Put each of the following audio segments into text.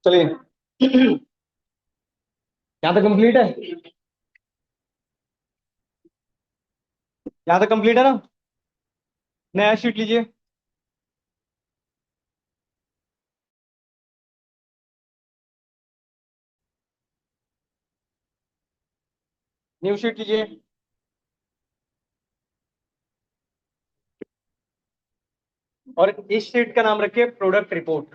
चलिए। यहाँ तक कंप्लीट है। यहाँ तक कंप्लीट है ना। नया शीट लीजिए। न्यू शीट लीजिए। और इस शीट का नाम रखिए प्रोडक्ट रिपोर्ट।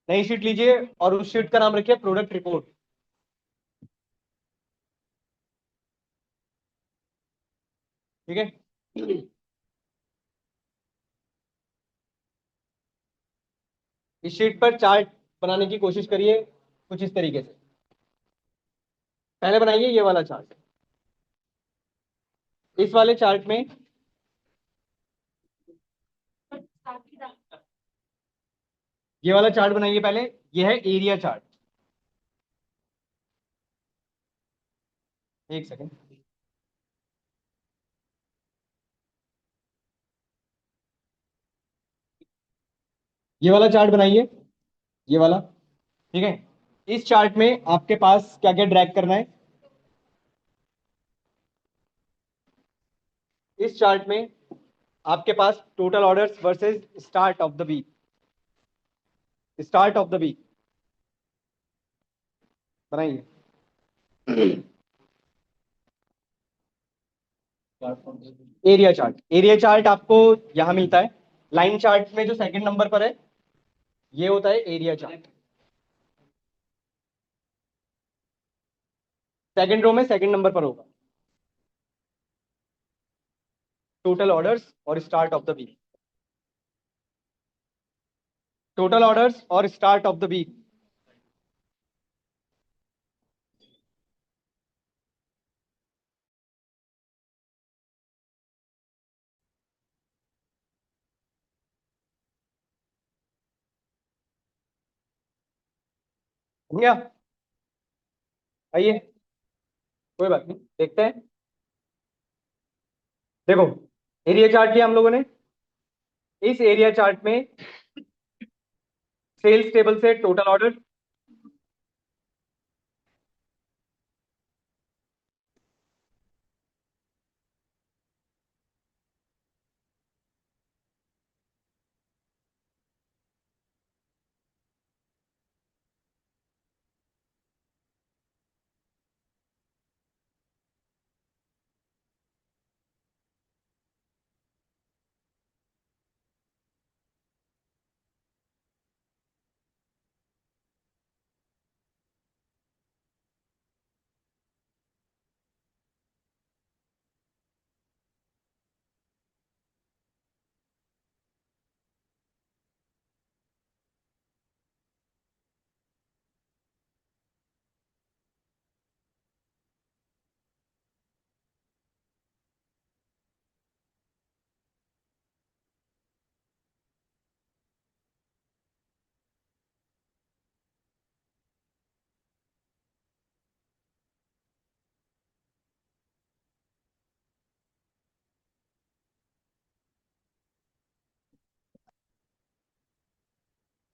नई शीट लीजिए और उस शीट का नाम रखिए प्रोडक्ट रिपोर्ट। ठीक है। इस शीट पर चार्ट बनाने की कोशिश करिए कुछ इस तरीके से। पहले बनाइए ये वाला चार्ट। इस वाले चार्ट में ये वाला चार्ट बनाइए पहले। ये है एरिया चार्ट। एक सेकेंड। ये वाला चार्ट बनाइए। ये वाला। ठीक है। इस चार्ट में आपके पास क्या क्या ड्रैग करना है। इस चार्ट में आपके पास total orders versus start of the week. Start of the week बनाइए। Area chart. एरिया चार्ट आपको यहां मिलता है। लाइन चार्ट में जो सेकंड नंबर पर है ये होता है एरिया चार्ट। सेकंड रो में सेकंड नंबर पर होगा टोटल ऑर्डर्स और start of the week. Total orders और स्टार्ट ऑफ द वीक। समझ गया। आइए। कोई बात नहीं देखते हैं। देखो एरिया चार्ट लिया हम लोगों ने। इस एरिया चार्ट में सेल्स टेबल से टोटल ऑर्डर।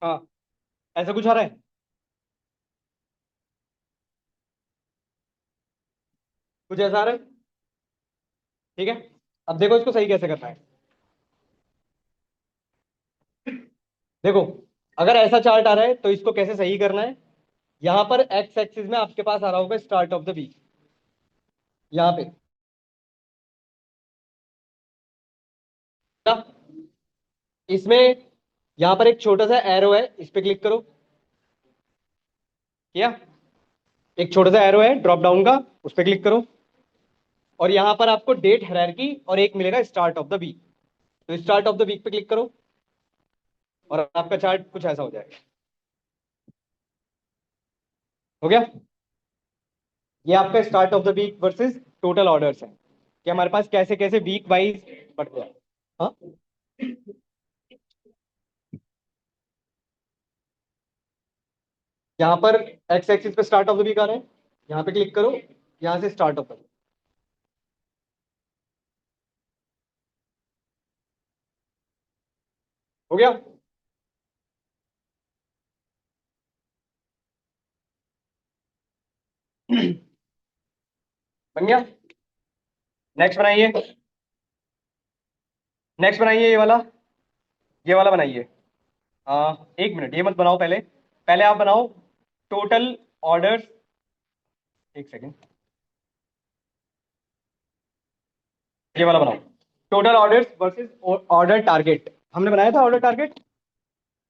हाँ ऐसा कुछ आ रहा है। कुछ ऐसा आ रहा है। ठीक है। अब देखो इसको सही कैसे करना है। देखो अगर ऐसा चार्ट आ रहा है तो इसको कैसे सही करना है। यहां पर एक्स एक्सिस में आपके पास आ रहा होगा स्टार्ट ऑफ द वीक। यहाँ पे क्या? इसमें यहां पर एक छोटा सा एरो है इस पे क्लिक करो। क्या? एक छोटा सा एरो है ड्रॉप डाउन का। उस पे क्लिक करो। और यहां पर आपको डेट हायरार्की और एक मिलेगा स्टार्ट ऑफ द वीक। तो स्टार्ट ऑफ द वीक पे क्लिक करो और आपका चार्ट कुछ ऐसा हो जाएगा। हो गया। ये आपका start of the week versus total orders है कि हमारे पास कैसे कैसे वीक वाइज बढ़ते हैं। हाँ, यहाँ पर एक्स एक्सिस पे स्टार्ट ऑफ द वीक आ रहा है, यहाँ पे क्लिक करो, यहाँ से स्टार्ट ऑफ द वीक। हो गया? बन गया। नेक्स्ट बनाइए, नेक्स्ट बनाइए ये वाला बनाइए। एक मिनट, ये मत बनाओ, पहले पहले आप बनाओ टोटल ऑर्डर्स। एक सेकेंड, ये वाला बनाओ, total orders versus order target. हमने बनाया था ऑर्डर टारगेट।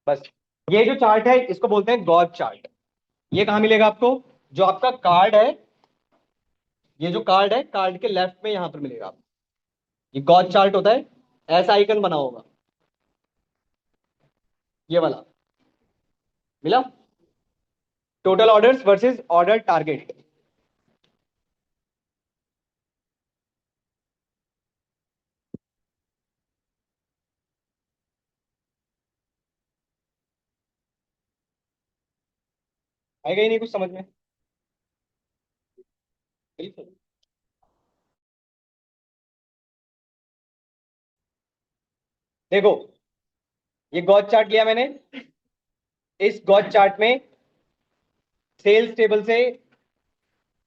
बस, ये जो चार्ट है इसको बोलते हैं गॉड चार्ट। ये कहाँ मिलेगा आपको? जो आपका कार्ड है, ये जो कार्ड है, कार्ड के लेफ्ट में यहां पर मिलेगा आपको। ये गॉड चार्ट होता है, ऐसा आइकन बना होगा, ये वाला मिला। Total orders versus order target. आएगा ही नहीं कुछ समझ में? बिल्कुल। देखो, ये गॉड चार्ट लिया मैंने। इस गॉड चार्ट में सेल्स टेबल से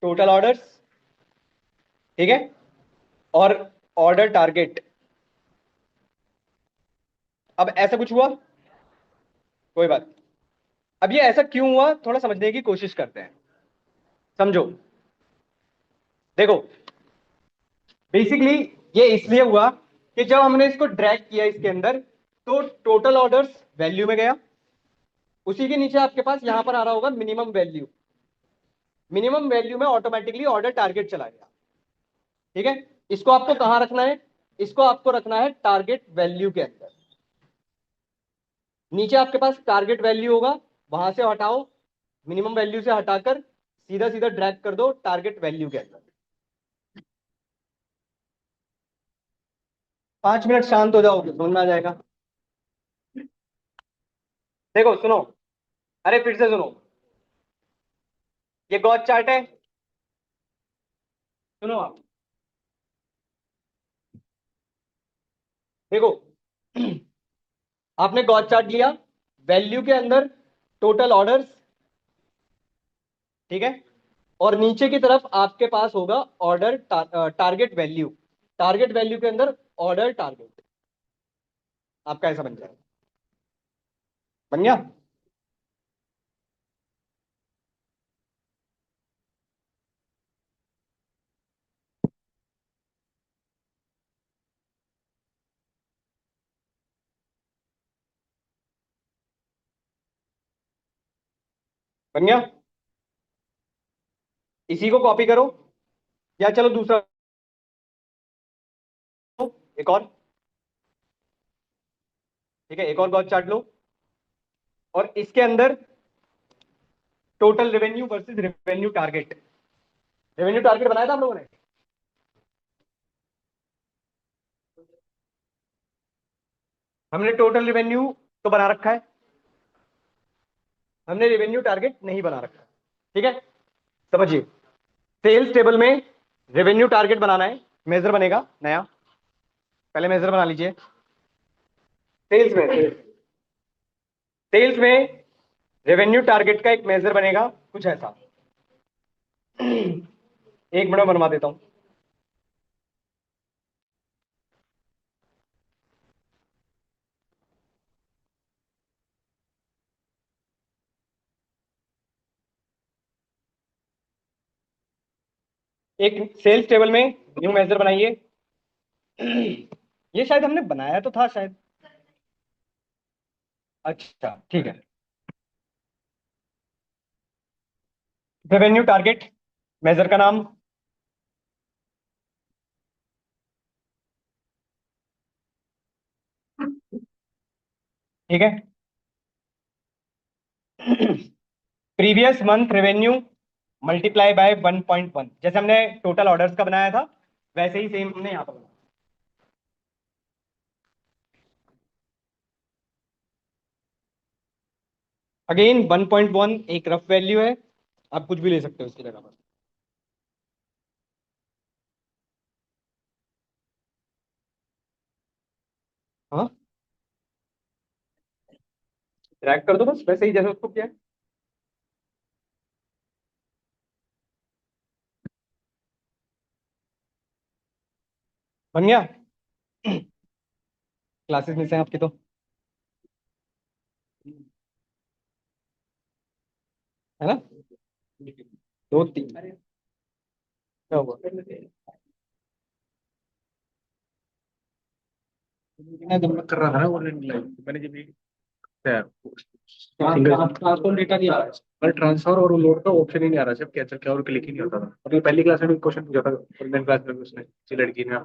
टोटल ऑर्डर्स, ठीक है, और ऑर्डर टारगेट। अब ऐसा कुछ हुआ? कोई बात नहीं। अब ये ऐसा क्यों हुआ, थोड़ा समझने की कोशिश करते हैं। समझो, देखो, बेसिकली ये इसलिए हुआ कि जब हमने इसको ड्रैग किया इसके अंदर, तो टोटल ऑर्डर्स वैल्यू में गया। उसी के नीचे आपके पास यहां पर आ रहा होगा मिनिमम वैल्यू। मिनिमम वैल्यू में ऑटोमेटिकली ऑर्डर टारगेट चला गया। ठीक है, इसको आपको कहां रखना है? इसको आपको रखना है टारगेट वैल्यू के अंदर। नीचे आपके पास टारगेट वैल्यू होगा, वहां से हटाओ, मिनिमम वैल्यू से हटाकर सीधा सीधा ड्रैग कर दो टारगेट वैल्यू के अंदर। 5 मिनट शांत हो जाओगे, समझ में आ जाएगा। देखो सुनो, अरे फिर से सुनो, ये गॉड चार्ट है, सुनो आप। देखो, आपने गॉड चार्ट लिया, वैल्यू के अंदर टोटल ऑर्डर्स, ठीक है, और नीचे की तरफ आपके पास होगा order target value. Target value के अंदर ऑर्डर टारगेट आपका ऐसा बन जाएगा। बन गया? बन गया? इसी को कॉपी करो, या चलो दूसरा, एक और, ठीक है, एक और गॉड चार्ट लो, और इसके अंदर total revenue versus revenue target. Revenue target बनाया था हम लोगों ने। हमने टोटल रेवेन्यू तो बना रखा है, हमने रेवेन्यू टारगेट नहीं बना रखा। ठीक है, समझिए, सेल्स टेबल में रेवेन्यू टारगेट बनाना है, मेजर बनेगा नया। पहले मेजर बना लीजिए। सेल्स में सेल्स में रेवेन्यू टारगेट का एक मेजर बनेगा कुछ ऐसा। एक मिनट बनवा देता हूं। एक सेल्स टेबल में न्यू मेजर बनाइए। ये शायद हमने बनाया तो था शायद। अच्छा ठीक है, रेवेन्यू टारगेट, मेजर का नाम, ठीक है। Previous month revenue multiply by 1.1, जैसे हमने टोटल ऑर्डर्स का बनाया था वैसे ही सेम हमने यहाँ पर बनाया। अगेन 1.1 एक रफ वैल्यू है, आप कुछ भी ले सकते हो इसकी जगह पर। हाँ, ड्रैग कर दो बस वैसे ही जैसे उसको किया है। बन गया। क्लासेस में से हैं आपकी तो, है ना? दो तीन क्या हुआ? मैं जब मैं कर रहा था ना ऑनलाइन लाइव, मैंने जब ये ट्रांसफॉर्म डेटा नहीं आ रहा है। पर ट्रांसफर और लोड का ऑप्शन ही नहीं आ रहा, सिर्फ कैंसिल क्या और क्लिक ही नहीं होता था। मतलब पहली क्लास में भी क्वेश्चन पूछा था ऑनलाइन क्लास में भी उसने, किसी लड़की ने।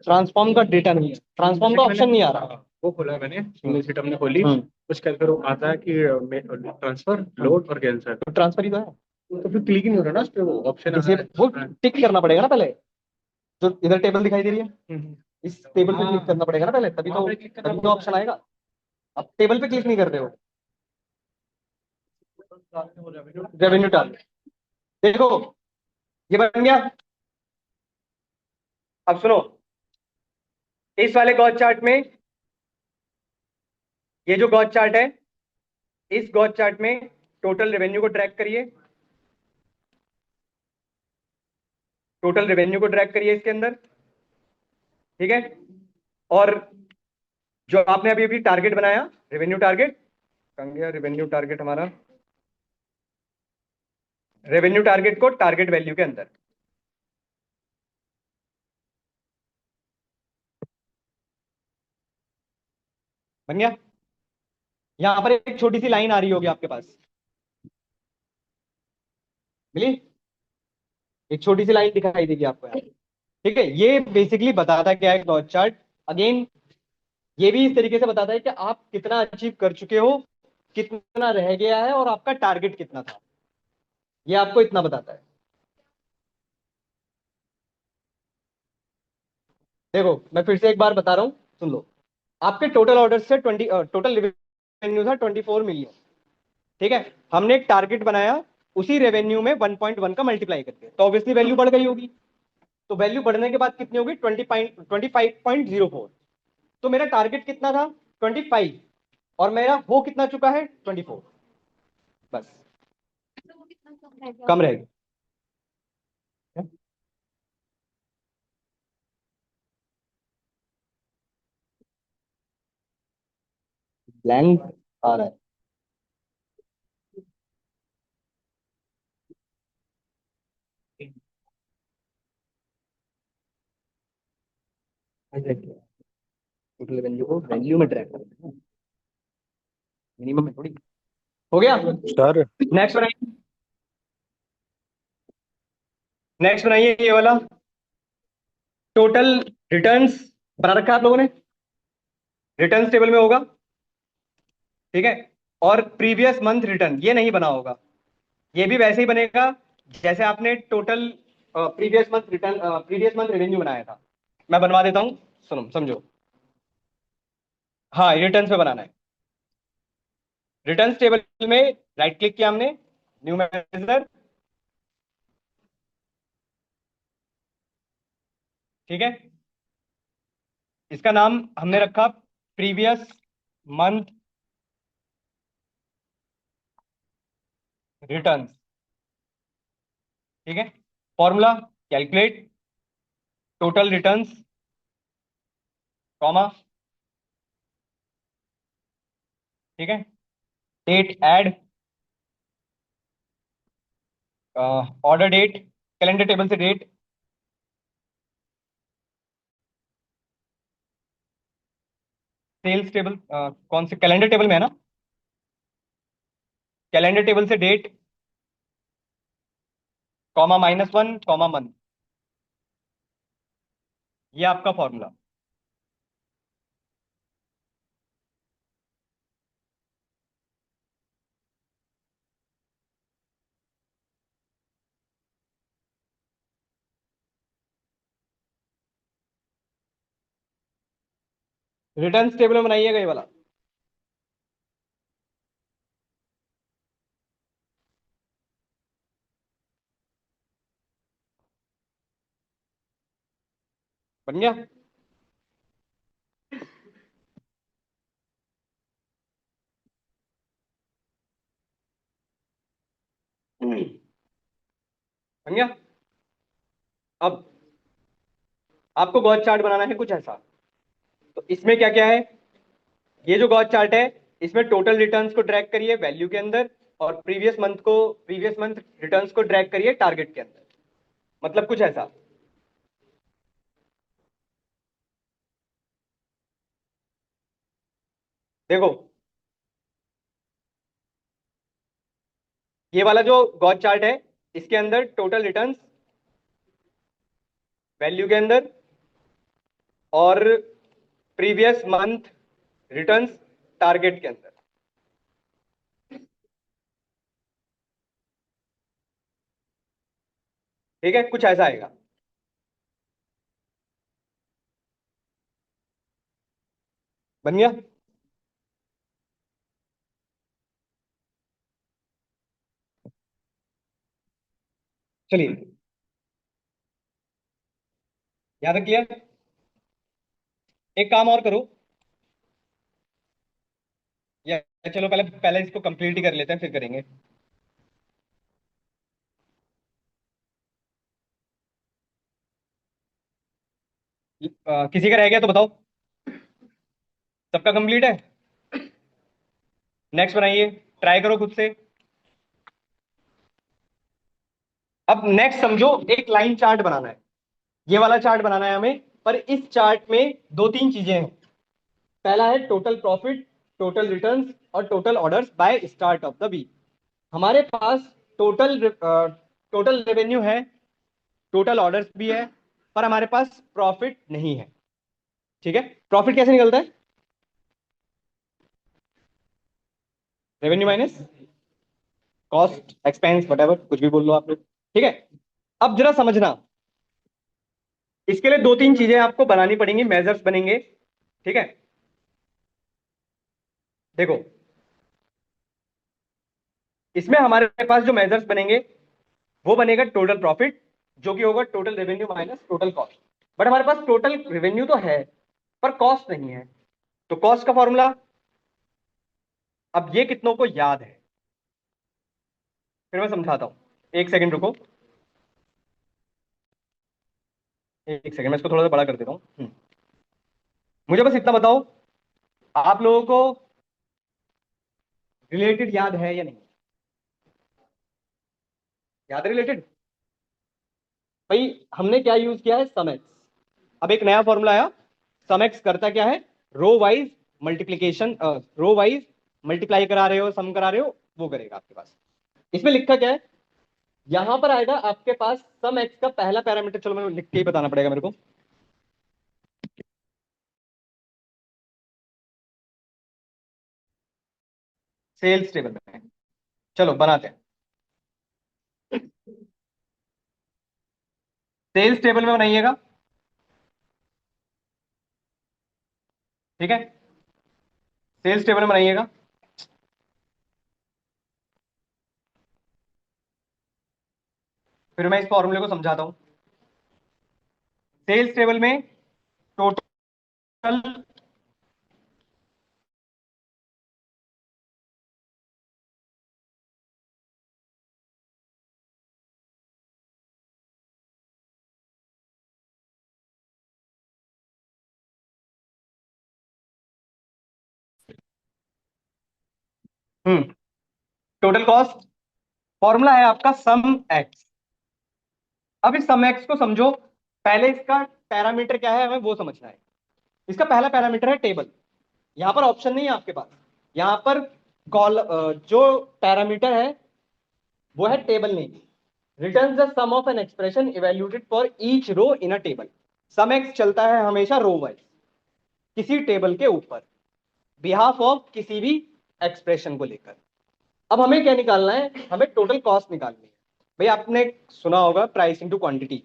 ट्रांसफॉर्म का डेटा नहीं है, ट्रांसफॉर्म का ऑप्शन नहीं आ रहा। वो खोला है मैंने, सिंगल सीट हमने खोली, हम्म। कुछ कर कर आता है कि ट्रांसफर लोड और कैंसिल, तो ट्रांसफर ही तो है। तो फिर क्लिक ही नहीं हो रहा ना उस पे, वो ऑप्शन आ जैसे रहा वो है। टिक करना पड़ेगा ना पहले, जो इधर टेबल दिखाई दे रही है हम्म। इस टेबल पे क्लिक करना पड़ेगा ना पहले, तभी तो ऑप्शन आएगा। अब टेबल पे क्लिक नहीं कर रहे हो। रेवेन्यू टारगेट देखो, ये बन गया। अब सुनो, इस वाले गॉस चार्ट में, ये जो गॉस चार्ट है, इस गॉस चार्ट में टोटल रेवेन्यू को ट्रैक करिए, टोटल रेवेन्यू को ट्रैक करिए इसके अंदर, ठीक है? और जो आपने अभी अभी टारगेट बनाया, रेवेन्यू टारगेट कहाँ गया? रेवेन्यू टारगेट हमारा, रेवेन्यू टारगेट को टारगेट वैल्यू के अंदर, बन गया। यहां पर एक छोटी सी लाइन आ रही होगी आपके पास, मिली? एक छोटी सी लाइन दिखाई देगी आपको यहाँ, ठीक है? ये बेसिकली बताता क्या है गॉस चार्ट? अगेन ये भी इस तरीके से बताता है कि आप कितना अचीव कर चुके हो, कितना रह गया है और आपका टारगेट कितना था, ये आपको इतना बताता है। देखो मैं फिर से एक बार बता रहा हूं, सुन लो। आपके टोटल ऑर्डर से 20, टोटल रेवेन्यू था 24 मिलियन, ठीक है? हमने एक टारगेट बनाया, उसी रेवेन्यू में 1.1 का मल्टीप्लाई करके, तो ऑब्वियसली वैल्यू बढ़ गई होगी। तो वैल्यू बढ़ने के बाद कितनी होगी? 25.04। तो मेरा टारगेट कितना था? 25, और मेरा हो कितना चुका है? 24, बस। कम रहेगा। ब्लैंक आ रहा है, टोटल रेवेन्यू को वैल्यू में ट्रैक करना है, मिनिमम में थोड़ी। हो गया? सर नेक्स्ट बनाइए, नेक्स्ट बनाइए ये वाला, टोटल रिटर्न्स बना रखा है आप लोगों ने, रिटर्न्स टेबल में होगा, ठीक है? और प्रीवियस मंथ रिटर्न ये नहीं बना होगा, ये भी वैसे ही बनेगा जैसे आपने टोटल प्रीवियस मंथ रेवेन्यू बनाया था। मैं बनवा देता हूं, सुनो समझो। हाँ, रिटर्न्स पे बनाना है। रिटर्न्स टेबल में राइट क्लिक किया हमने, न्यू मेजर, ठीक है? इसका नाम हमने रखा प्रीवियस मंथ रिटर्न्स, ठीक है? Formula, calculate total returns, comma, ठीक है? Date add, order date, calendar table से डेट, सेल्स टेबल, कौन से कैलेंडर टेबल में है ना? कैलेंडर टेबल से डेट, कॉमा -1, कॉमा मंथ, ये आपका फॉर्मूला। रिटर्न टेबल में बनाइएगा ये वाला। बन गया? बन गया? अब आपको गॉस चार्ट बनाना है कुछ ऐसा। तो इसमें क्या क्या है, ये जो गॉस चार्ट है इसमें टोटल रिटर्न्स को ड्रैग करिए वैल्यू के अंदर, और प्रीवियस मंथ रिटर्न्स को ड्रैग करिए टारगेट के अंदर। मतलब कुछ ऐसा। देखो ये वाला जो गॉस चार्ट है इसके अंदर टोटल रिटर्न्स वैल्यू के अंदर और प्रीवियस मंथ रिटर्न्स टारगेट के अंदर। ठीक है, कुछ ऐसा आएगा। बन गया? चलिए, याद रख लिया। एक काम और करो, या चलो पहले पहले इसको कंप्लीट ही कर लेते हैं फिर करेंगे। किसी का रह गया तो बताओ। सबका कंप्लीट है? नेक्स्ट बनाइए, ट्राई करो खुद से। अब नेक्स्ट समझो, एक लाइन चार्ट बनाना है, ये वाला चार्ट बनाना है हमें। पर इस चार्ट में दो तीन चीजें हैं। पहला है टोटल प्रॉफिट, टोटल रिटर्न्स और total orders by start of the week. हमारे पास टोटल रेवेन्यू है, टोटल ऑर्डर्स भी है, पर हमारे पास प्रॉफिट नहीं है। ठीक है, प्रॉफिट कैसे निकलता है? Revenue minus cost expense what कुछ भी बोल लो आप लोग। ठीक है, अब जरा समझना, इसके लिए दो तीन चीजें आपको बनानी पड़ेंगी, मेजर्स बनेंगे। ठीक है, देखो इसमें हमारे पास जो मेजर्स बनेंगे वो बनेगा टोटल प्रॉफिट, जो कि होगा total revenue minus total cost. But हमारे पास टोटल रेवेन्यू तो है पर कॉस्ट नहीं है, तो कॉस्ट का फॉर्मूला, अब ये कितनों को याद है? फिर मैं समझाता हूं, एक सेकंड रुको। एक सेकंड, मैं इसको थोड़ा सा बड़ा कर देता हूँ। मुझे बस इतना बताओ, आप लोगों को रिलेटेड याद है या नहीं? याद है रिलेटेड? भाई हमने क्या यूज किया है, सम एक्स। अब एक नया फॉर्मूला आया, सम एक्स करता क्या है, row wise multiplication, row wise multiply करा रहे हो, सम करा रहे हो, वो करेगा आपके पास। इसमें लिखा क्या है, यहां पर आएगा आपके पास सम एक्स का पहला पैरामीटर, चलो मैं लिख के ही बताना पड़ेगा मेरे को। सेल्स टेबल में, चलो बनाते हैं। सेल्स टेबल में बनाइएगा। ठीक है, सेल्स टेबल में बनाइएगा। फिर मैं इस फॉर्मूले को समझाता हूं। सेल्स टेबल में टोटल, टोटल कॉस्ट, फॉर्मूला है आपका सम एक्स। अब इस सम एक्स को समझो, पहले इसका पैरामीटर क्या है हमें वो समझना है। इसका पहला पैरामीटर है टेबल। यहां पर ऑप्शन नहीं है आपके पास, यहां पर जो पैरामीटर है वो है table name. Return the sum of an expression evaluated for each row in a table. Sum X चलता है हमेशा रो वाइज, किसी टेबल के ऊपर, बिहाफ ऑफ किसी भी एक्सप्रेशन को लेकर। अब हमें क्या निकालना है, हमें टोटल कॉस्ट निकालनी है। भाई आपने सुना होगा प्राइस इनटू क्वांटिटी,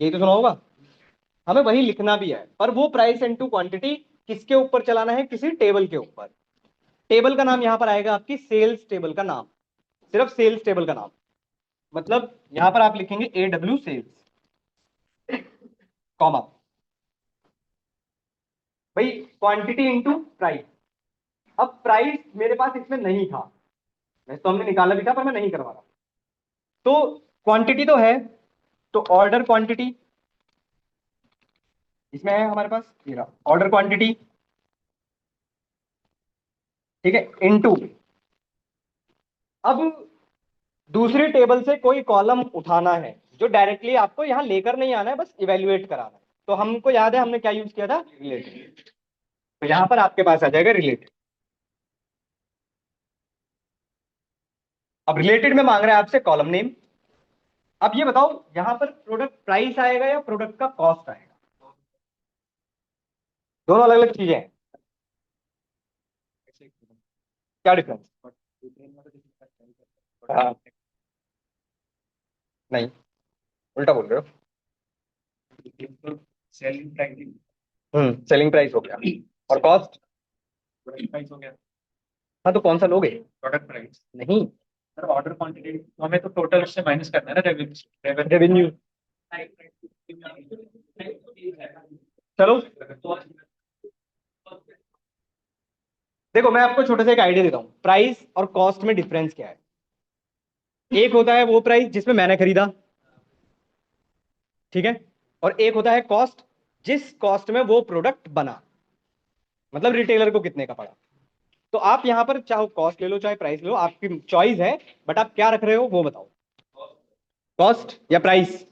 यही तो सुना होगा। हमें वही लिखना भी है, पर वो प्राइस इनटू क्वांटिटी किसके ऊपर चलाना है, किसी टेबल के ऊपर। टेबल का नाम यहां पर आएगा आपकी सेल्स टेबल का नाम, सिर्फ सेल्स टेबल का नाम। मतलब यहां पर आप लिखेंगे AW सेल्स, कॉमा, भाई क्वांटिटी इंटू प्राइस। अब प्राइस मेरे पास इसमें नहीं था, वैसे तो हमने निकाला भी था पर मैं नहीं करवा रहा। तो क्वांटिटी तो है, तो ऑर्डर क्वांटिटी इसमें है हमारे पास, ये रहा ऑर्डर क्वांटिटी, ठीक है, इनटू। अब दूसरी टेबल से कोई कॉलम उठाना है जो डायरेक्टली आपको यहां लेकर नहीं आना है, बस इवेल्युएट कराना है। तो हमको याद है हमने क्या यूज किया था, रिलेटेड। तो यहां पर आपके पास आ जाएगा रिलेटेड। अब रिलेटेड में मांग रहा है आपसे कॉलम नेम। अब ये बताओ यहां पर प्रोडक्ट प्राइस आएगा या प्रोडक्ट का कॉस्ट आएगा, दोनों अलग अलग चीजें हैं, क्या डिफरेंस। हाँ, नहीं, उल्टा बोल रहे हो। सेलिंग प्राइस, सेलिंग प्राइस हो गया, और कॉस्ट, प्रोडक्ट प्राइस हो गया। हाँ तो कौन सा लोगे। प्रोडक्ट प्राइस, नहीं, सर ऑर्डर क्वांटिटी तो हमें तो टोटल उससे माइनस करना है ना, रेवेन्यू। रेवेन्यू। चलो देखो मैं आपको छोटे से एक आइडिया देता हूँ, प्राइस और कॉस्ट में डिफरेंस क्या है। एक होता है वो प्राइस जिसमें मैंने खरीदा, ठीक है, और एक होता है कॉस्ट, जिस कॉस्ट में वो प्रोडक्ट बना, मतलब रिटेलर को कितने का पड़ा। तो आप यहां पर चाहे कॉस्ट ले लो चाहे प्राइस ले लो, आपकी चॉइस है, बट आप क्या रख रहे हो वो बताओ, कॉस्ट या प्राइस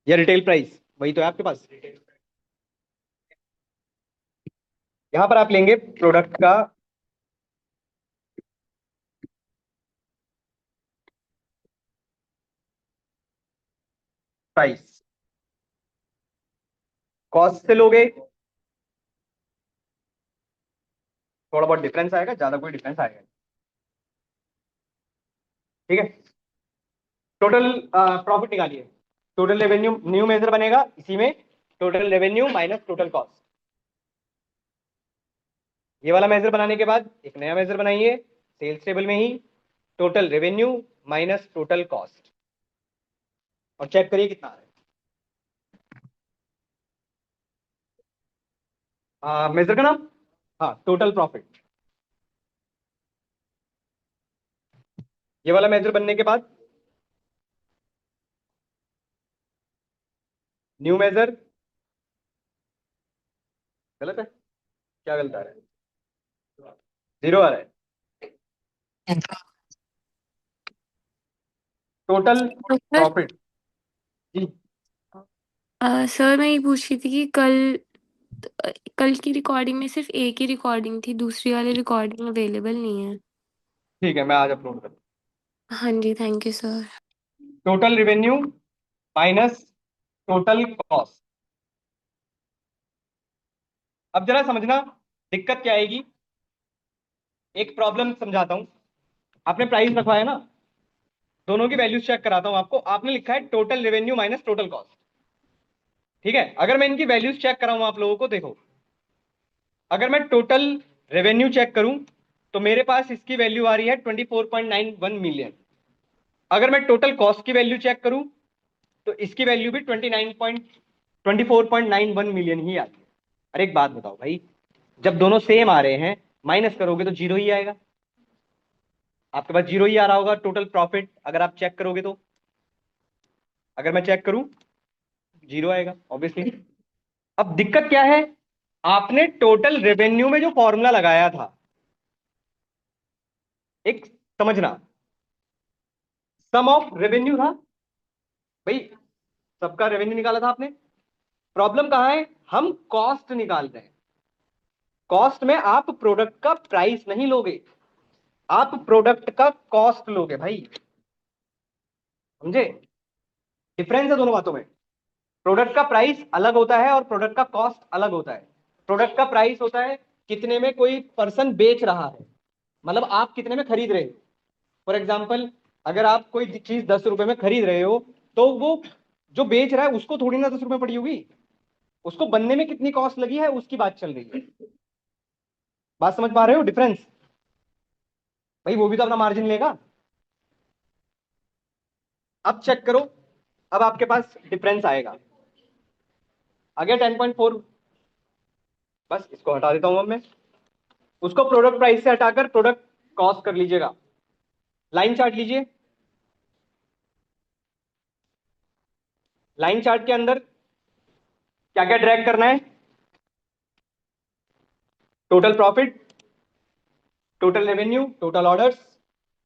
या रिटेल प्राइस, वही तो है आपके पास। यहां पर आप लेंगे प्रोडक्ट का प्राइस, कॉस्ट से लोगे थोड़ा बहुत डिफरेंस आएगा, ज्यादा कोई डिफरेंस आएगा नहीं। ठीक है, टोटल प्रॉफिट निकालिए, टोटल रेवेन्यू न्यू मेजर बनेगा इसी में, total revenue minus total cost. ये वाला मेजर बनाने के बाद एक नया मेजर बनाइए सेल्स टेबल में ही, total revenue minus total cost, और चेक करिए कितना आ रहा है मेजर का नाम, हाँ टोटल प्रॉफिट। ये वाला मेजर बनने के बाद न्यू मेजर, गलत है, क्या गलत आ रहा है, जीरो आ रहा है, टोटल सर प्रॉफिट। जी, सर मैं ये पूछ रही थी कि कल की रिकॉर्डिंग में सिर्फ एक ही रिकॉर्डिंग थी, दूसरी वाली रिकॉर्डिंग अवेलेबल नहीं है। ठीक है मैं आज अपलोड कर, हाँ जी, thank you sir. Total revenue minus total cost. अब जरा समझना दिक्कत क्या आएगी, एक प्रॉब्लम समझाता हूं। आपने प्राइस रखवाया ना, दोनों की वैल्यूज चेक कराता हूं आपको। आपने लिखा है total revenue minus total cost, ठीक है। अगर मैं इनकी वैल्यूज चेक कराऊं आप लोगों को, देखो अगर मैं टोटल रेवेन्यू चेक करूं तो मेरे पास इसकी वैल्यू आ रही है 24.91 मिलियन। अगर मैं टोटल कॉस्ट की वैल्यू चेक करूं तो इसकी वैल्यू भी 24.91 मिलियन ही आती है। अरे एक बात बताओ भाई, जब दोनों सेम आ रहे हैं माइनस करोगे तो जीरो ही आएगा, आपके पास जीरो ही आ रहा होगा टोटल प्रॉफिट अगर आप चेक करोगे तो। अगर मैं चेक करूं जीरो आएगा ऑब्वियसली। अब दिक्कत क्या है, आपने टोटल रेवेन्यू में जो फॉर्मूला लगाया था, एक समझना, सम ऑफ रेवेन्यू था भाई, सबका रेवेन्यू निकाला था आपने। प्रॉब्लम कहां है, हम कॉस्ट निकाल रहे हैं। कॉस्ट में आप प्रोडक्ट का प्राइस नहीं लोगे, आप प्रोडक्ट का कॉस्ट लोगे भाई, समझे, डिफरेंस है दोनों बातों में। प्रोडक्ट का प्राइस अलग होता है और प्रोडक्ट का कॉस्ट अलग होता है। प्रोडक्ट का प्राइस होता है कितने में कोई पर्सन बेच रहा है, मतलब आप कितने में खरीद रहे हो। फॉर एग्जाम्पल अगर आप कोई चीज 10 रुपए में खरीद रहे हो तो वो जो बेच रहा है उसको थोड़ी ना 10 रुपए पड़ी होगी, उसको बनने में कितनी कॉस्ट लगी है उसकी बात चल रही है। बात समझ पा रहे हो डिफरेंस? भाई वो भी तो अपना मार्जिन लेगा। अब चेक करो, अब आपके पास डिफरेंस आएगा। आ गया 10.4। बस इसको हटा देता हूं अब मैं, उसको प्रोडक्ट प्राइस से हटाकर प्रोडक्ट कॉस्ट कर लीजिएगा। लाइन चार्ट लीजिए। लाइन चार्ट के अंदर क्या क्या ड्रैग करना है? Total profit, total revenue, total orders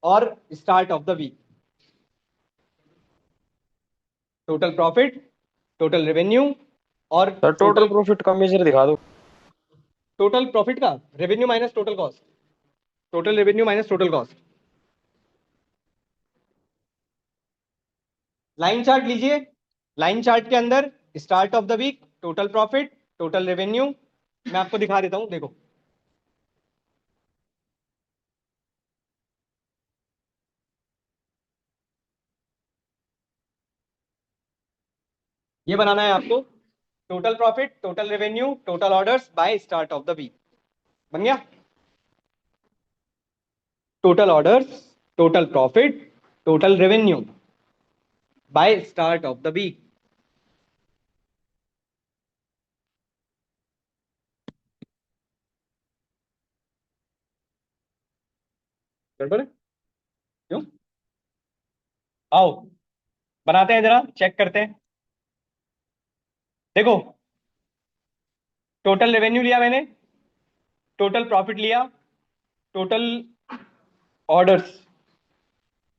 और start of the week. Total profit, total revenue और सर टोटल प्रॉफिट का मेजर दिखा दो। टोटल प्रॉफिट का revenue minus total cost, total revenue minus total cost. Line chart लीजिए। लाइन चार्ट के अंदर start of the week, total profit, total revenue. मैं आपको दिखा देता हूं, देखो। ये बनाना है आपको, total profit, total revenue, total orders by start of the week. बन गया? Total orders, total profit, total revenue by start of the week. गड़बड़ है? क्यों? आओ बनाते हैं, जरा चेक करते हैं। देखो, टोटल रेवेन्यू लिया मैंने, टोटल प्रॉफिट लिया, टोटल ऑर्डर्स,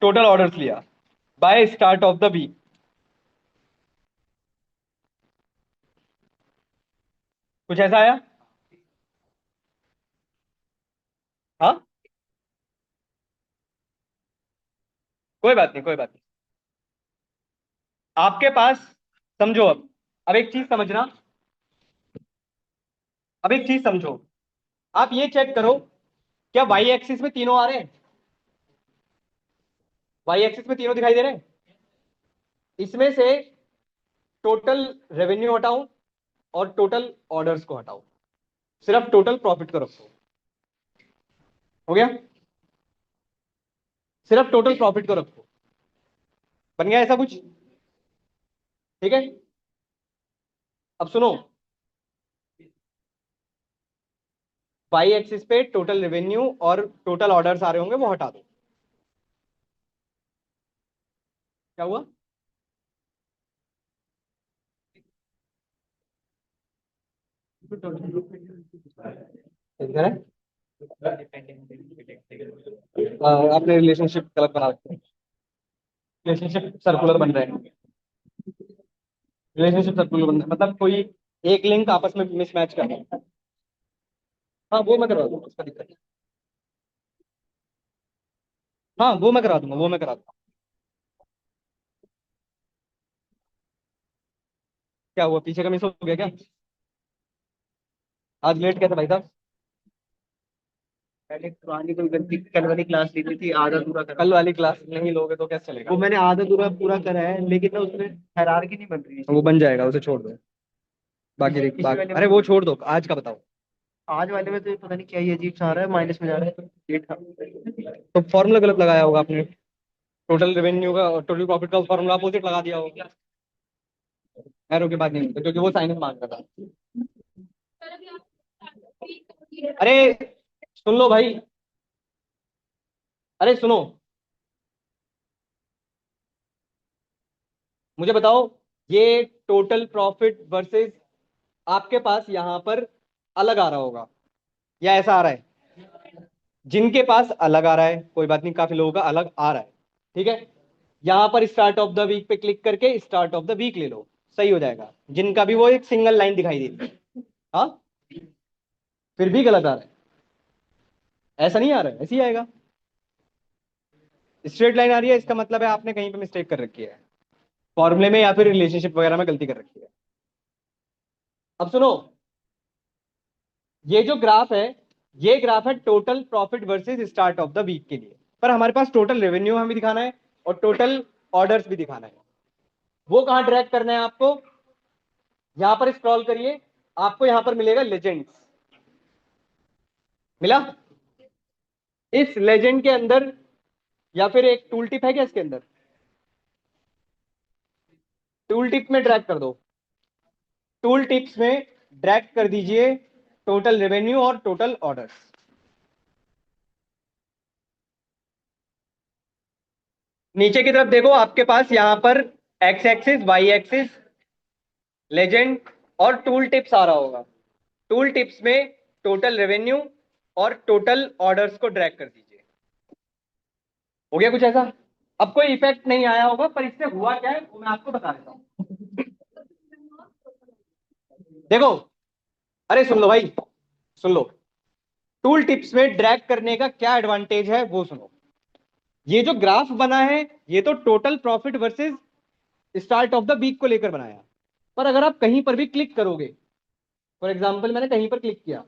टोटल ऑर्डर्स लिया by start of the week. कुछ ऐसा आया? हाँ, कोई बात नहीं, कोई बात नहीं। आपके पास, समझो अब एक चीज समझना, अब एक चीज समझो। आप ये चेक करो, क्या वाई एक्सिस में तीनों आ रहे हैं? वाई एक्सिस में तीनों दिखाई दे रहे हैं? इसमें से टोटल रेवेन्यू हटाओ और टोटल ऑर्डर्स को हटाओ, सिर्फ टोटल प्रॉफिट को रखो। हो गया? सिर्फ टोटल प्रॉफिट को रखो। बन गया ऐसा कुछ? ठीक है, अब सुनो, वाई एक्सिस पे टोटल रेवेन्यू और टोटल ऑर्डर्स आ रहे होंगे, वो हटा दो। क्या हुआ? इधर है। आपने रिलेशनशिप गलत बना रखे, रिलेशनशिप सर्कुलर बन रहे हैं। रिलेशनशिप सर्कुलर बन रहे हैं, मतलब कोई एक लिंक आपस में मिसमैच कर रहा है। हाँ वो मैं करवा दूंगा, उसका दिक्कत नहीं। हाँ वो मैं करा दूंगा, वो मैं करा दूंगा। क्या हुआ, पीछे का मिस हो गया क्या? आज लेट कैसे भाई साहब? पहले पुरानी कोई गलती कल वाली क्लास ली थी, आधा पूरा करा। कल वाली क्लास नहीं लोगे तो कैसे चलेगा? वो मैंने आधा पूरा पूरा करा है, लेकिन ना उसमें हायरार्की नहीं बन रही है। वो बन जाएगा, उसे छोड़ दो। अरे वो छोड़ दो, आज का बताओ। आज वाले में तो पता नहीं क्या ये अजीब सा आ रहा है, माइनस में जा रहा है डेट का। तो फॉर्मूला गलत लगाया होगा आपने, टोटल रेवेन्यू का और टोटल प्रॉफिट का फॉर्मूला अपोजिट लगा दिया होगा। एरो के बाद नहीं होता, क्योंकि वो साइंस मांग रहा था। अरे सुन लो भाई, अरे सुनो, मुझे बताओ, ये टोटल प्रॉफिट वर्सेस आपके पास यहां पर अलग आ रहा होगा या ऐसा आ रहा है? जिनके पास अलग आ रहा है कोई बात नहीं, काफी लोगों का अलग आ रहा है, ठीक है। यहां पर स्टार्ट ऑफ द वीक पे क्लिक करके स्टार्ट ऑफ द वीक ले लो, सही हो जाएगा। जिनका भी वो एक सिंगल लाइन दिखाई देती है, हाँ, फिर भी गलत आ रहा है, ऐसा नहीं आ रहा है, ऐसे ही आएगा। स्ट्रेट लाइन आ रही है, इसका मतलब है आपने कहीं पे मिस्टेक कर रखी है, फॉर्मूले में या फिर रिलेशनशिप वगैरह में गलती कर रखी है। अब सुनो, ये जो ग्राफ है, ये ग्राफ है total profit versus start of the week के लिए, पर हमारे पास टोटल रेवेन्यू हमें दिखाना है और टोटल ऑर्डर्स भी दिखाना है। वो कहां ड्रैग करना है आपको? यहां पर स्क्रॉल करिए, आपको यहां पर मिलेगा लेजेंड्स। मिला? इस लेजेंड के अंदर या फिर एक टूल टिप है क्या इसके अंदर? टूल टिप में ड्रैग कर दो। टूल टिप्स में ड्रैग कर दीजिए टोटल रेवेन्यू और टोटल ऑर्डर्स। नीचे की तरफ देखो, आपके पास यहां पर X axis, Y axis, legend और टूल टिप्स आ रहा होगा। टूल टिप्स में टोटल रेवेन्यू और टोटल ऑर्डर्स को ड्रैग कर दीजिए। हो गया कुछ ऐसा? अब कोई इफेक्ट नहीं आया होगा, पर इससे हुआ क्या है वो मैं आपको बता देता हूं। देखो, अरे सुन लो भाई, सुन लो। टूल टिप्स में ड्रैग करने का क्या एडवांटेज है वो सुनो। ये जो ग्राफ बना है, ये तो total profit versus start of the week को लेकर बनाया। पर अगर आप कहीं पर भी क्लिक करोगे, फॉर एग्जाम्पल मैंने कहीं पर क्लिक किया,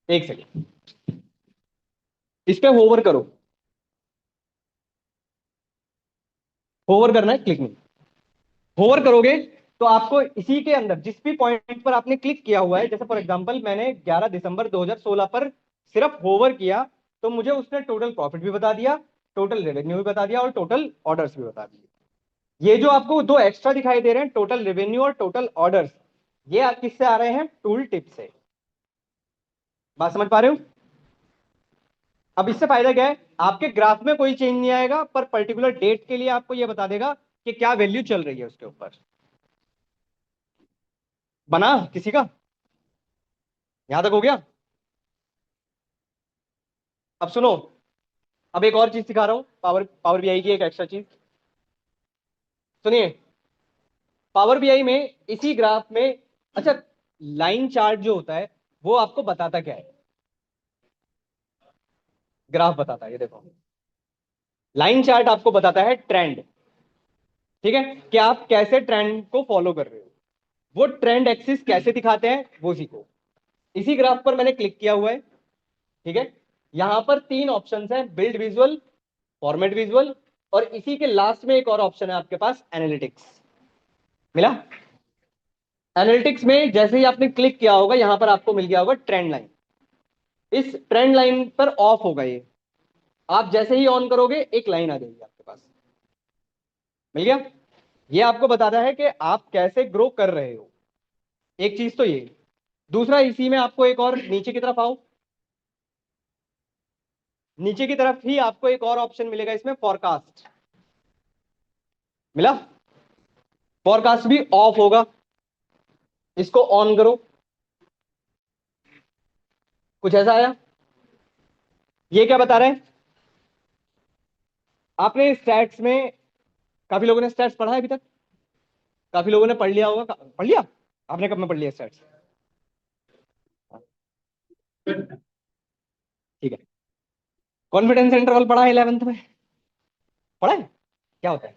एक सेकेंड, इस पे होवर करो। होवर करना है, क्लिक नहीं। होवर करोगे तो आपको इसी के अंदर जिस भी पॉइंट पर आपने क्लिक किया हुआ है, जैसे फॉर एग्जांपल मैंने 11 दिसंबर 2016 पर सिर्फ होवर किया, तो मुझे उसने टोटल प्रॉफिट भी बता दिया, टोटल रेवेन्यू भी बता दिया और टोटल ऑर्डर्स भी बता दिए। ये जो आपको दो एक्स्ट्रा दिखाई दे रहे हैं, टोटल रेवेन्यू और टोटल ऑर्डर्स, ये आप किससे आ रहे हैं? टूल टिप से। बात समझ पा रहे हो? अब इससे फायदा क्या है? आपके ग्राफ में कोई चेंज नहीं आएगा, पर पर्टिकुलर डेट के लिए आपको यह बता देगा कि क्या वैल्यू चल रही है उसके ऊपर। बना किसी का? यहां तक हो गया? अब सुनो, अब एक और चीज सिखा रहा हूं, पावर पावर बीआई की एक एक्स्ट्रा चीज सुनिए। पावर बीआई में इसी ग्राफ में, अच्छा, लाइन चार्ट जो होता है वो आपको बताता क्या है? ग्राफ बताता है, ये देखो, लाइन चार्ट आपको बताता है ट्रेंड। ठीक है, कि आप कैसे ट्रेंड को फॉलो कर रहे हो। वो ट्रेंड एक्सिस कैसे दिखाते हैं वो सीखो। इसी ग्राफ पर मैंने क्लिक किया हुआ है। ठीक है, यहां पर तीन ऑप्शन है, बिल्ड विजुअल, फॉर्मेट विजुअल, और इसी के लास्ट में एक और ऑप्शन है आपके पास, एनालिटिक्स। मिला? एनालिटिक्स में जैसे ही आपने क्लिक किया होगा, यहां पर आपको मिल गया होगा ट्रेंड लाइन। इस ट्रेंड लाइन पर ऑफ होगा ये। आप जैसे ही ऑन करोगे एक लाइन आ जाएगी आपके पास। मिल गया? ये आपको बताता है कि आप कैसे ग्रो कर रहे हो। एक चीज तो ये। दूसरा, इसी में आपको एक और, नीचे की तरफ आओ, नीचे की तरफ ही आपको एक और ऑप्शन मिलेगा इसमें, फॉरकास्ट। मिला? फॉरकास्ट भी ऑफ होगा, इसको ऑन करो। कुछ ऐसा आया? ये क्या बता रहे हैं? आपने स्टैट्स में, काफी लोगों ने स्टैट्स पढ़ा है अभी तक? काफी लोगों ने पढ़ लिया होगा। पढ़ लिया? आपने कब में पढ़ लिया स्टैट्स? ठीक है। कॉन्फिडेंस इंटरवल पढ़ा है 11th में? पढ़ा है? क्या होता है?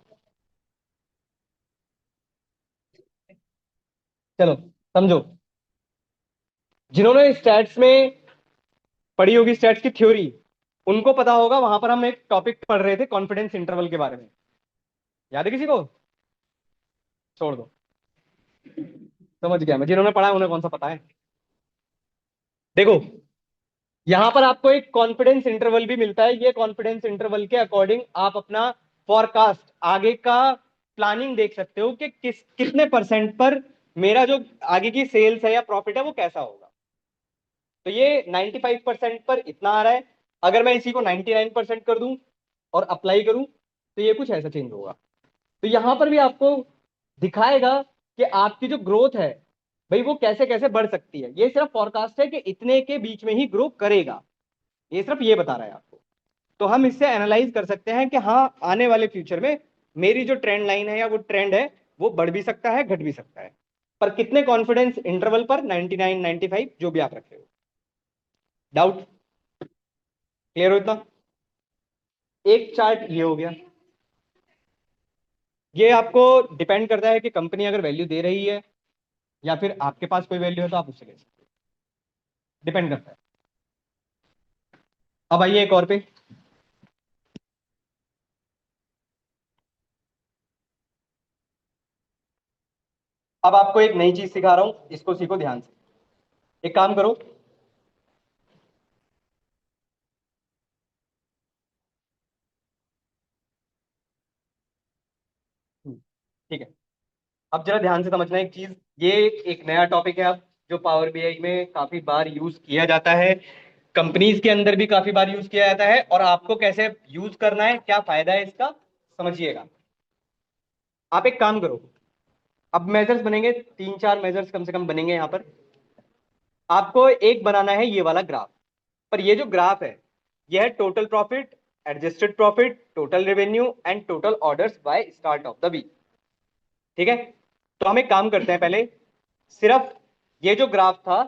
चलो समझो। जिन्होंने स्टैट्स में पढ़ी होगी, स्टैट्स की थ्योरी, उनको पता होगा, वहां पर हम एक टॉपिक पढ़ रहे थे कॉन्फिडेंस इंटरवल के बारे में। याद है किसी को? छोड़ दो, समझ गया मैं, जिन्होंने पढ़ा है उन्हें कौन सा पता है। देखो, यहां पर आपको एक कॉन्फिडेंस इंटरवल भी मिलता है। ये कॉन्फिडेंस इंटरवल के अकॉर्डिंग आप अपना फॉरकास्ट, आगे का प्लानिंग देख सकते हो कि कितने परसेंट पर मेरा जो आगे की सेल्स है या प्रॉफिट है वो कैसा होगा। तो ये 95% पर इतना आ रहा है। अगर मैं इसी को 99% कर दूं और अप्लाई करूं, तो ये कुछ ऐसा चेंज होगा। तो यहां पर भी आपको दिखाएगा कि आपकी जो ग्रोथ है भाई, वो कैसे कैसे बढ़ सकती है। ये सिर्फ फॉरकास्ट है कि इतने के बीच में ही ग्रो करेगा, ये सिर्फ ये बता रहा है आपको। तो हम इससे एनालाइज कर सकते हैं कि हाँ, आने वाले फ्यूचर में मेरी जो ट्रेंड लाइन है या वो ट्रेंड है, वो बढ़ भी सकता है, घट भी सकता है। पर कितने कॉन्फिडेंस इंटरवल पर? 99, 95, जो भी आप रखे हो। डाउट क्लियर हो इतना? एक चार्ट ये हो गया। ये आपको डिपेंड करता है कि कंपनी अगर वैल्यू दे रही है या फिर आपके पास कोई वैल्यू है तो आप उससे ले सकते हो, डिपेंड करता है। अब आइए एक और पे। अब आपको एक नई चीज सिखा रहा हूं, इसको सीखो ध्यान से। एक काम करो, ठीक है, अब जरा ध्यान से समझना एक चीज। ये एक नया टॉपिक है अब, जो पावर बीआई में काफी बार यूज किया जाता है, कंपनीज के अंदर भी काफी बार यूज किया जाता है, और आपको कैसे यूज करना है, क्या फायदा है इसका, समझिएगा। आप एक काम करो, अब मेजर्स बनेंगे, 3-4 मेजर्स कम से कम बनेंगे यहां पर। आपको एक बनाना है ये वाला ग्राफ, पर ये जो ग्राफ है ये है total profit, adjusted profit, total revenue and total orders by start of the week. ठीक है, तो हम एक काम करते हैं, पहले सिर्फ ये जो ग्राफ था